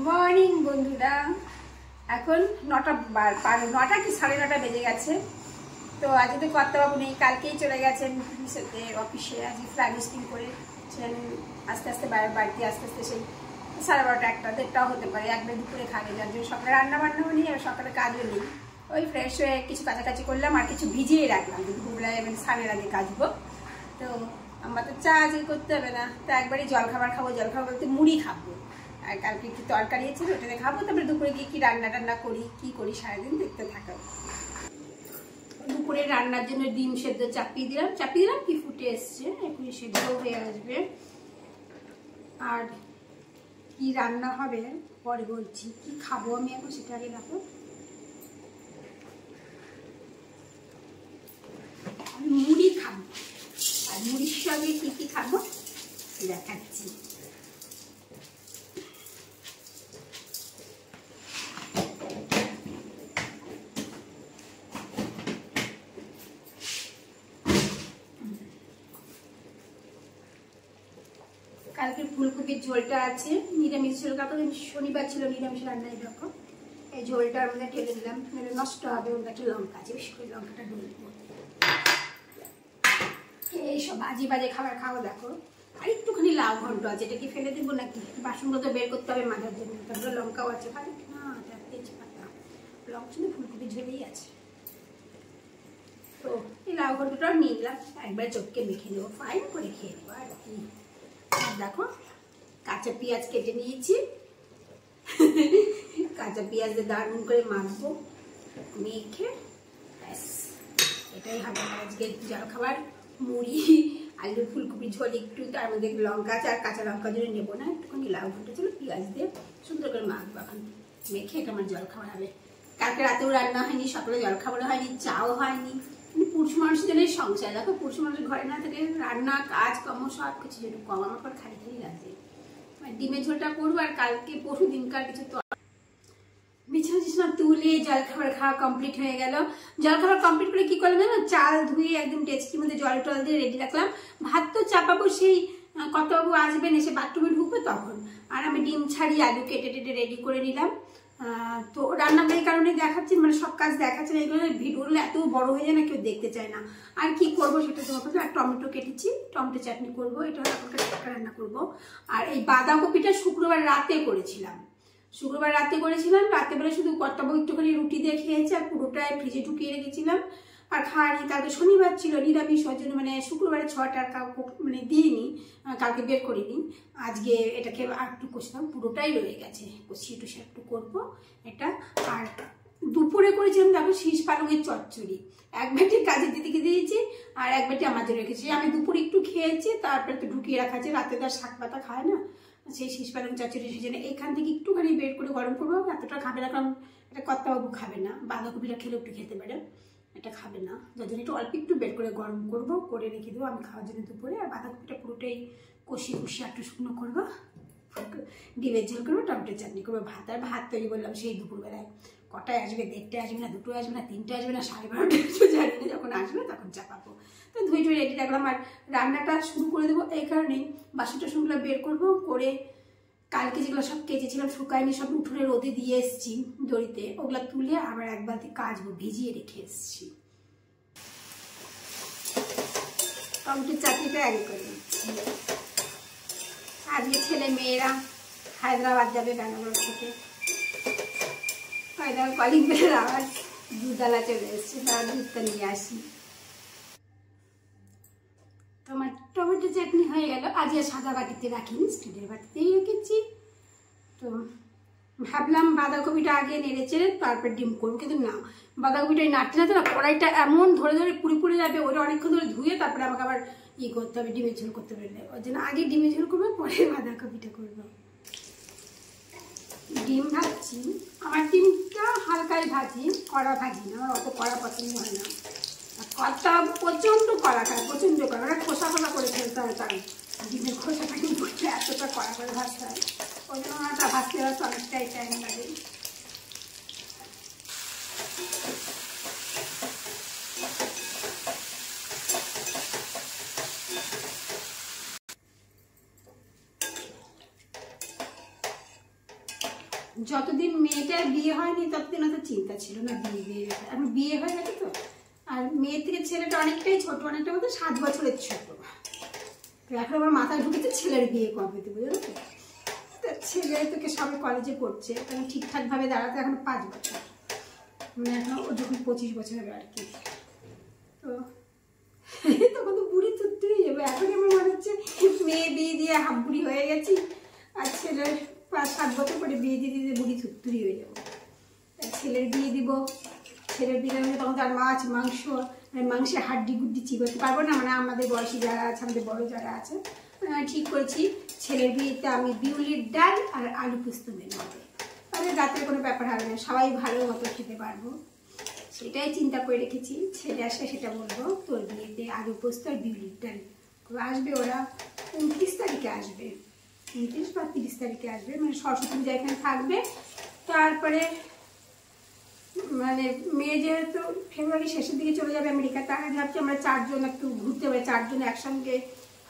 Morning বন্ধুরা। এখন 9টা কি 9:30 বেজে গেছে। তো আজকে তো কর্তাবাবু নেই, কালকেই চলে গেছেন অফিসে। আজকে ফ্ল্যাগ হোস্টিং করেছেন, আস্তে আস্তে বাড়িতে আস্তে আস্তে সেই 12:30 1টা 1:30টাও হতে পারে। একবার দুপুরে খাবে, যার জন্য সকালে রান্না বান্নাও নেই আর সকালে কাজও নেই। ওই ফ্রেশ হয়ে কিছু কাছাকাছি করলাম আর কিছু ভিজিয়ে রাখলাম, দুপুরবেলায় আমি স্নানের আগে কাচবো। তো আমার তো চা আজকে করতে হবে না, তো একবারই জলখাবার খাবো। জলখাবার বলতে মুড়ি খাবো, আর কালকে একটু তরকারি আছে ওটাতে খাবো। তারপরে দুপুরে গিয়ে কি রান্না টান্না কি করি সারাদিন দেখতে থাকো। দুপুরে রান্নার জন্য ডিম সেদ্ধ চাপিয়ে দিলাম কি ফুটে এসছে, এখন সেদ্ধ হয়ে আসবে। আর কি রান্না হবে পরে বলছি, কি খাবো আমি এখন সেটা আগে দেখো। মুড়ি খাবো, আর মুড়ির সঙ্গে কি খাবো দেখাচ্ছি। কালকে ফুলকপির ঝোলটা আছে, নিরামিষ ঝোল। কালকে শনিবার ছিল, নিরামিষ রান্নায় দেখো এই ঝোলটার মধ্যে ঢেলে দিলাম, নষ্ট হবে। ওর একটা লঙ্কা আছে, বেশি করে লঙ্কাটা ঢুলবো। এইসব বাজে খাবার খাও দেখো। আর একটুখানি লাউ ঘন্ট আছে, এটা কি ফেলে দেবো নাকি? বাসনগুলো তো বের করতে হবে মাজার জন্য। তারপরে লঙ্কাও আছে, ভালো না তেজপাতা, লঙ্কা শুধু ফুলকপির ঝোলেই আছে। তো এই লাউ ঘন্টটাও নিয়ে নিলাম, একবার চটকে মেখে নেবো, ফাইন করে খেয়ে নেবো আর কি। আর দেখো কাঁচা পেঁয়াজ কেটে নিয়েছি, কাঁচা পেঁয়াজ দিয়ে দারুণ করে মাখবো, মেখে ব্যাস এটাই হবে আজকে জলখাবার। মুড়ি আলু ফুলকপি ঝোল একটু, তার মধ্যে লঙ্কা আছে আর কাঁচা লঙ্কা জন্য নেবো না, একটুখানি লাউ ঘন্টা ছিল পেঁয়াজ দিয়ে সুন্দর করে মাখবো। এখন মেখে এটা আমার জলখাবার হবে। কালকে রাতেও রান্না হয়নি, সকালে জলখাবারও হয়নি, চাও হয়নি। পুরুষ মানুষের জন্য সংসার দেখো, পুরুষ মানুষের ঘরে না থেকে রান্না কাজ কর্ম সব কিছু যেন কম। আমার পর খালি লাগে। ডিমের ঝোলটা করবো, আর কালকে পরশু দিনকার কিছু তো বিছানা তুলে জলখাবার খাওয়া কমপ্লিট হয়ে গেল। জলখাবার কমপ্লিট করে কি করলাম জানো, চাল ধুয়ে একদম ডেচকির মধ্যে জল টল দিয়ে রেডি রাখলাম। ভাত তো চাপাবো, সেই কর্তাবাবু আসবেন, এসে বাথরুমে ঢুকবে তখন। আর আমি ডিম ছাড়ি আলু কেটে রেডি করে নিলাম। তো রান্নার এই কারণে দেখাচ্ছি, মানে সব কাজ দেখাচ্ছে না, এইগুলো ভিডিওগুলো এত বড় হয়ে যায় না, কেউ দেখতে চায় না। আর কি করবো সেটা তোমার, আর টমেটো কেটেছি, টমেটো চাটনি করবো, এটা এখনকার টাকা রান্না করবো। আর এই বাঁধাকপিটা শুক্রবার রাতে করেছিলাম, রাতে বেলা শুধু কর্তাবাবু একটুখানি রুটি দিয়ে খেয়েছে, আর পুরোটাই ফ্রিজে ঢুকিয়ে রেখেছিলাম আর খাওয়ানি। কালকে শনিবার ছিল, নিরামিষ হওয়ার জন্য মানে শুক্রবারে 6টার মানে দিইনি, কালকে বের করিনি। আজকে এটাকে আর একটু কষলাম, পুরোটাই রয়ে গেছে, কষিয়ে টুসে একটু করবো এটা। আর দুপুরে করেছিলাম দেখো শীষ পালঙের চচ্চড়ি, এক বাটি কাজের দিদিকে দিয়েছি আর এক বাটি আমার জন্য রেখেছি। আমি দুপুরে একটু খেয়েছি, তারপরে তো ঢুকিয়ে রাখা আছে, রাতে তো আর শাক পাতা খায় না, সেই শীষ পালং চচ্চড়ি সেজন্য এখান থেকে একটুখানি বের করে গরম করবো। এতটা খাবে না, কারণ এটা কর্তাবাবু খাবে না, বাঁধাকপিটা খেলে একটু খেতে পারে, এটা খাবে না, যার জন্য একটু বের করে গরম করবো, করে রেখে দেবো আমি খাওয়ার জন্য দুপুরে। আর বাঁধাকপিটা পুরোটাই কষিয়ে একটু শুকনো করবো, ডিমের ঝোল করবো, টমেটো চাটনি করবো। ভাত তৈরি বললাম সেই দুপুরবেলায়। কটায় আসবে, 1:30 আসবে না, 2 আসবে না, 3 আসবে না, 12:30 জানি না, যখন আসবে তখন চাপাবো। তো ধুয়ে রেডি রাখলাম। আর রান্নাটা শুরু করে দেবো এই কারণেই, বাসি টাসনগুলো বের করবো, করে কালকে যেগুলো সব কেচেছিলাম শুকায়নি, সব উঠোনে রোদে দিয়ে এসেছি দড়িতে, ওগুলো তুলে আবার এক বালতি কাচবো, ভিজিয়ে রেখে এসেছি। টমেটোর চাটনিটা আগে করে দিচ্ছি। আজকে ছেলে মেয়েরা হায়দ্রাবাদ যাবে ব্যাঙ্গালোর থেকে, কলিং বেলের আওয়াজ, দুধওয়ালা চলে এসছে, তারা দুধটা নিয়ে আসি। তোমার টমেটো চাটনি হয়ে গেল। আজকে সাদা বাটিতে রাখিনি, স্টিলের বাটিতেই রেখেছি। তো ভাবলাম বাঁধাকপিটা আগে নেড়েচেড়ে তারপর ডিম করবো, কিন্তু না, বাঁধাকপিটা নাড়তে না কড়াইটা এমন ধরে পুড়ে যাবে, ওটা অনেকক্ষণ ধরে ধুয়ে তারপরে আমাকে আবার করতে হবে, ডিমের ঝোল করতে পারলে। ওই জন্য আগে ডিমের ঝোল করবো, পরে বাঁধাকপিটা করবো। ডিম ভাজছি, আমার ডিমটা হালকাই ভাজি, কড়া ভাজি না, আমার অত কড়া পছন্দ হয় না। কড়া প্রচণ্ড কড়া খায়, প্রচণ্ড কড়া, ওরা খোসা করে ফেলতে হয়, তাই ডিমের খোসাটাকে বুঝতে এতটা কড়া করে ভাজতে হয়, ওই জন্য ওটা ভাজতে হয় অনেকটাই টাইম লাগে। যতদিন মেয়েটার বিয়ে হয়নি ততদিন অত চিন্তা ছিল না বিয়ে এখন বিয়ে হয়ে গেছে তো। আর মেয়ের থেকে ছেলেটা অনেকটাই ছোট, অনেকটা মতো 7 বছরের ছোট। এখন আমার মাথায় ঢুকেছে ছেলের বিয়ে কবে দেবো, বুঝলো তো। ছেলে তোকে সবাই কলেজে পড়ছে, কারণ ঠিকঠাকভাবে দাঁড়াতে এখন 5 বছর, মানে এখন ও যখন 25 বছর হবে আর কি। তো তখন তো বুড়ি তুত্তুই যাবে। এখন আমার মনে হচ্ছে মেয়ে বিয়ে দিয়ে হাফ বুড়ি হয়ে গেছি, আর ছেলের 5-7 বছর পরে বিয়ে দিয়ে দিয়ে বুড়ি থুত্তুরি হয়ে যাবো। ছেলের বিয়ে দিব, ছেলের বিয়ে হলে তখন তার মাছ মাংস মাংসের হাড্ডি গুড্ডি চিবোতে পারবো না, মানে আমাদের বয়সী যারা আছে, আমাদের বড় যারা আছে, ঠিক করেছি ছেলের বিয়েতে আমি বিউলির ডাল আর আলু পোস্ত মেনে হবে, তাহলে রাতের কোনো ব্যাপার হবে না, সবাই ভালো মতো খেতে পারবো। সেটাই চিন্তা করে রেখেছি। ছেলে আসলে সেটা বলবো, তোর বিয়েতে আলু পোস্ত আর বিউলির ডাল। আসবে ওরা 29 তারিখে আসবে, 29 বা 30 তারিখে আসবে, মানে সরস্বতী পূজা এখানে থাকবে। তারপরে মানে মেয়ে যেহেতু ফেব্রুয়ারি শেষের দিকে চলে যাবে আমেরিকা, তার আগে ভাবছি আমরা 4 জন একটু ঘুরতে হবে। 4 জন একসঙ্গে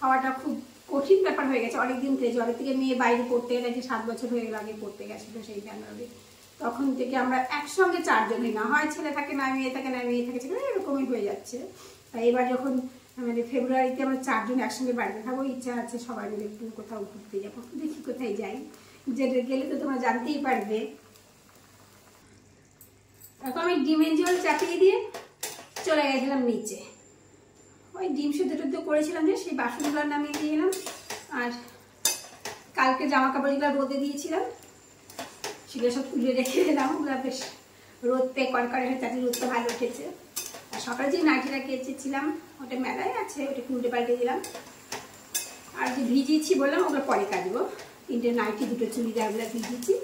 হওয়াটা খুব কঠিন ব্যাপার হয়ে গেছে অনেকদিন থেকে। জলের থেকে মেয়ে বাইরে পড়তে গেছে, 7 বছর হয়ে গেল আগে পড়তে গেছিলো সেই জানুয়ারি, তখন থেকে আমরা একসঙ্গে 4 জনই না হয় ছেলে থাকে না মেয়ে থাকে না মেয়ে থাকে ছেলে, এরকমই হয়ে যাচ্ছে। তাই এবার যখন মানে ফেব্রুয়ারিতে আমরা 4 জন একসঙ্গে বাড়িতে থাকবো, ইচ্ছা আছে সবাই মিলে একটু কোথাও ঘুরতে যাবো। দেখি কোথায় যাই, যেটা গেলে তো তোমরা জানতেই পারবে। তারপর আমি ডিমের ঝোল চাপিয়ে দিয়ে চলে গেছিলাম নিচে, ওই ডিম সেদ্ধ টেদ্ধ করেছিলাম যে সেই বাসনগুলো নামিয়ে দিয়ে এলাম। আর কালকে জামা কাপড়গুলো রোদে দিয়েছিলাম, সেগুলো সব তুলে রেখে দিলাম। ওগুলো বেশ রোদতে কড়কড়ে হয়ে, তাতে রোদটা ভালো উঠেছে। আর সকালে যে নাইটিটা কেচেছিলাম ওটা মেলায় আছে, ওটা উল্টে পাল্টে দিলাম। আর যে ভিজিয়েছি বললাম ওগুলো পরে কাটবো, 3টে নাইটি 2টো চুড়িদারগুলো ভিজিয়েছি।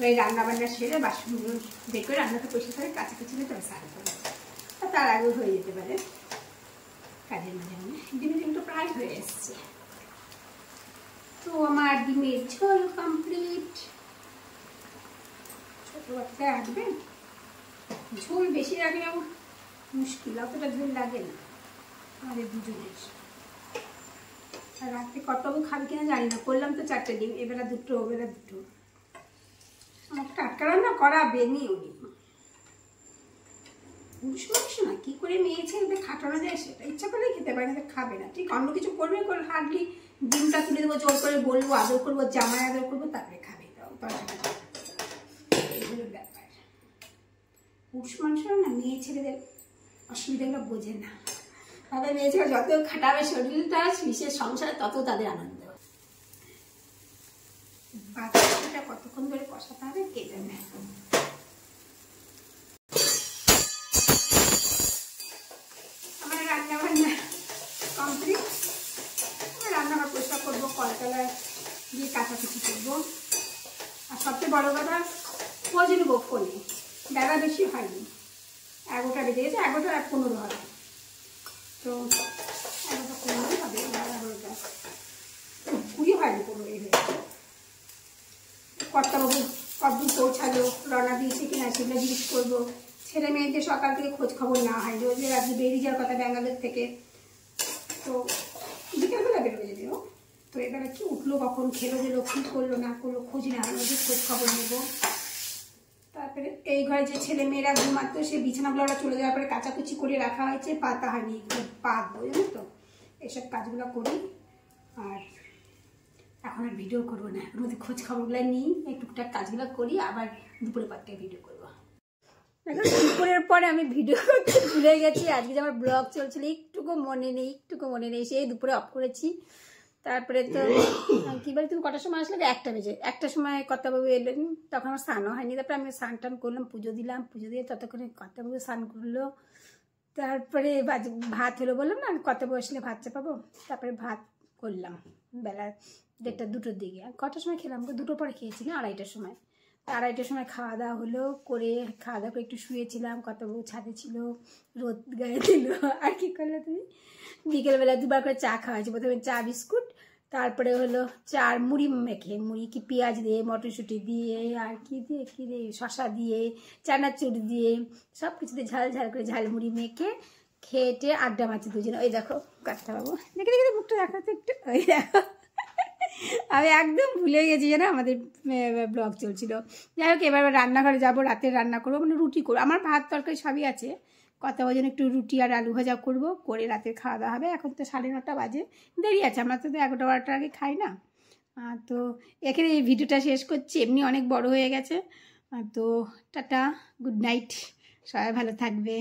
ওই রান্নাবান্না সেরে বাসনগুলো বের করে রান্নাটা পরিষ্কার করে কাছাকাছি তবে স্নান করবো, আর তার আগেও হয়ে যেতে পারে কাজের মাঝে। ডিমের তো প্রায় হয়ে এসছে। তো আমার ডিমের ঝোল কমপ্লিট। ছোট বাচ্চা আসবে, ঝোল বেশি রাখলে আমার মুশকিল, অতটা ঝোল লাগে না আমাদের দুজনের। আর রাত্রে কতটুকু খাবে কিনা জানি না, করলাম তো 4টে ডিম, এবেলা 2টো ওবেলা 2টো। আমার টাটকা রান্না করা বেনি উনি বুঝছো না কি করে মেয়ে ছেলে খাটানো যায়, সেটা ইচ্ছা করলে খেতে পারে না, খাবে না। ঠিক অন্য কিছু করবে করে হার্ডলি ডিমটা তুলে দেবো, জোর করে বলবো, আদর করবো, জামাই আদর করবো, তারপরে খাবে। এই হলো ব্যাপার। পুরুষ মানুষরা না মেয়ে ছেলেদের অসুবিধাগুলো বোঝে না, তাদের মেয়ে ছেলে যত খাটাবে শরীরটা বিশেষ সংসারে তত তাদের আনন্দ। বাচ্চাটা কতক্ষণ ধরে কষাতে হবে কে জানে। আমার রান্না বান্না কমপ্লিট, রান্নাঘর পরিষ্কার করবো, কলতলায় দিয়ে কাটাকুচি করবো। আর সবচেয়ে বড় কথা খোঁজ নেবো ফোনে, বেলা বেশি হয়নি, 11টা বেজে গেছে, 11:15 হবে। তো 11:15 হবে, 11:20 20 হয়নি, 15 হয়েছে। কর্তাবাবু কতদূর পৌঁছালো, রওনা দিয়েছে কিনা সেগুলো জিজ্ঞেস করবো। ছেলে মেয়েদের সকাল থেকে খোঁজ খবর না হয়, রোজ রাত্রে বেরিয়ে যাওয়ার কথা ব্যাঙ্গালোর থেকে, তো বিকেলবেলা বেরোবে যদিও। তো এবার কি উঠলো কখন, খেলো দিলো, কী করলো না করলো খোঁজ না হয়, ওদের খোঁজ খবর নেবো। তারপরে এই ঘরে যে ছেলে মেয়েরা ঘুমাতো সে বিছানাগুলো ওরা চলে যাওয়ার পরে কাচাকুচি করে রাখা হয়েছে, পাতা হয়নি, পাতবো জানো তো, এইসব কাজগুলো করি। আর এখন আর ভিডিও করবো না, এখন মধ্যে খোঁজ খবরগুলো নিই, এই টুকটাক কাজগুলো করি, আবার দুপুরে পাতটায় ভিডিও করবো। এখন দুপুরের পরে আমি ভিডিও করতে ভুলে গেছি, আজকে যে আমার ব্লগ চলছিল একটুকু মনে নেই, সেই দুপুরে অফ করেছি। তারপরে তো কি বলে, তুমি কটার সময় আসলে? 1টা বেজে, 1টার সময় কর্তাবাবু এলেন, তখন আমার স্নানও হয়নি। তারপরে আমি স্নান টান করলাম, পুজো দিলাম, পুজো দিয়ে ততক্ষণে কর্তাবাবু স্নান করলো। তারপরে ভাত হলো, বললাম না কর্তাবাবু আসলে ভাত চাপাবো। তারপরে ভাত করলাম বেলা 1টা 2টোর দিকে। কটার সময় খেলাম? 2টোর পরে খেয়েছি না, 2:30টার সময়। 2:30টার সময় খাওয়া দাওয়া হলো, করে খাওয়া দাওয়া করে একটু শুয়েছিলাম। কর্তাবাবু ছাদে ছিল, রোদ গায়ে দিল। আর কি করলে তুমি? বিকেলবেলা 2বার করে চা খাওয়া হয়েছে, প্রথমে চা বিস্কুট, তারপরে হলো চা মুড়ি মেখে, মুড়ি কি পেঁয়াজ দিয়ে, মটরশুঁটি দিয়ে, আর কি দিয়ে শশা দিয়ে, চানাচুর দিয়ে, সব কিছুতে ঝাল ঝাল করে ঝালমুড়ি মেখে খেটে আড্ডা মারছে দুজনে। ওই দেখো কর্তাবাবু, দেখে মুখটা দেখাতে একটু, ওই দেখো আমি একদম ভুলে গেছি যে না আমাদের ব্লগ চলছিল। যাই হোক, এবার রান্নাঘরে যাবো, রাতের রান্না করবো, মানে রুটি করবো। আমার ভাত তরকারি সবই আছে, কথা ওই জন্য একটু রুটি আর আলু ভাজা করবো, করে রাতের খাওয়া দাওয়া হবে। এখন তো 9:30 বাজে, দেরি আছে, আমরা তো 11টা-12টার আগে খাই না। তো এখানে এই ভিডিওটা শেষ করছি, এমনি অনেক বড় হয়ে গেছে। তো টাটা, গুড নাইট, সবাই ভালো থাকবে।